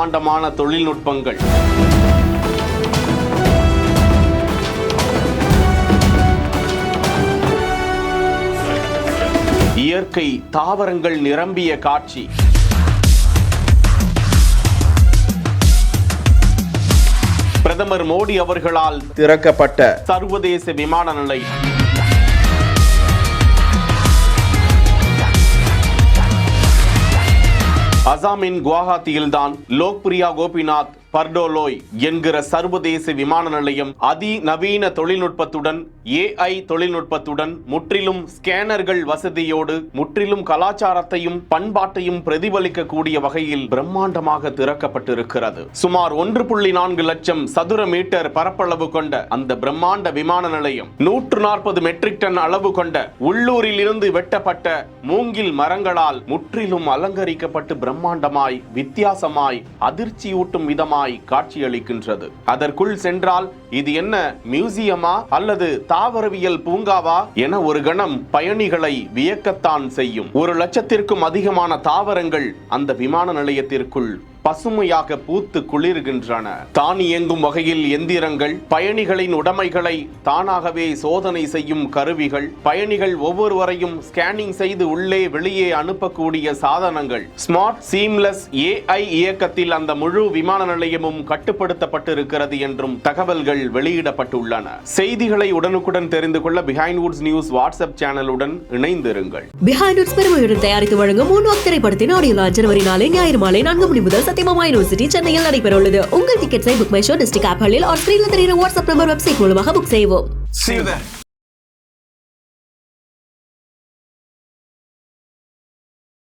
பிரம்மாண்டமான தொழில்நுட்பங்கள். இயற்கை தாவரங்கள் நிரம்பிய காட்சி. பிரதமர் மோடி அவர்களால் திறக்கப்பட்ட சர்வதேச விமான நிலையம். அசாமின் குவாஹாத்தியில்தான் லோக்பிரியா கோபிநாத் பர்டோலோய் என்கிற சர்வதேச விமான நிலையம் அதிநவீன தொழில்நுட்பத்துடன் AI தொழில்நுட்பத்துடன் முற்றிலும் ஸ்கேனர்கள் வசதியோடு முற்றிலும் கலாச்சாரத்தையும் பண்பாட்டையும் பிரதிபலிக்கக்கூடிய வகையில் பிரம்மாண்டமாக திறக்கப்பட்டிருக்கிறது. சுமார் 1.4 லட்சம் சதுர மீட்டர் பரப்பளவு கொண்ட அந்த பிரம்மாண்ட விமான நிலையம் 140 மெட்ரிக் டன் அளவு கொண்ட உள்ளூரில் இருந்து வெட்டப்பட்ட மூங்கில் மரங்களால் முற்றிலும் அலங்கரிக்கப்பட்டு பிரம்மாண்டமாய் வித்தியாசமாய் அதிர்ச்சியூட்டும் விதமாய் காட்சியளிக்கின்றது. அதற்குள் சென்றால் இது என்ன மியூசியமா அல்லது தாவரவியல் பூங்காவா என ஒரு கணம் பயணிகளை வியக்கத்தான் செய்யும். 1 லட்சத்திற்கும் அதிகமான தாவரங்கள் அந்த விமான நிலையத்திற்குள் பசுமையாக பூத்து குளிர்கின்றன. தானியங்கும் வகையில் எந்திரங்கள், பயணிகளின் உடைமைகளை தானாகவே சோதனை செய்யும் கருவிகள், பயணிகள் ஒவ்வொருவரையும் ஸ்கேனிங் செய்து உள்ளே வெளியே அனுப்பக்கூடிய சாதனங்கள், ஸ்மார்ட் சீம்லெஸ் AI இயக்கத்தில் அந்த முழு விமான நிலையமும் கட்டுப்படுத்தப்பட்டிருக்கிறது என்றும் தகவல்கள் வெளியிடப்பட்டுள்ளன. செய்திகளை உடனுக்குடன் தெரிந்து கொள்ள பிஹைண்ட் வுட்ஸ் நியூஸ் வாட்ஸ்அப் சேனலுடன் இணைந்திருங்கள். பிஹைண்ட் வுட்ஸ் பெருமையுடன் தயாரித்து வழங்கும் மூன்வாக் திரைப்படத்தின் ஆடியோ லான்ச் ஜனவரி 4 ஞாயிறு மாலை 4 மணி முதல் சத்தியமாமா யூனிவர்சிட்டி சென்னையில் நடைபெறவுள்ளது. உங்கள் டிக்கெட்ஸை Book My Show District app ஹளில் ஆர் ஸ்கிரீன்ல தெரியுற வாட்ஸ்அப் நம்பர் வெப்சைட் மூலமாக புக் செய்வோம். See you then.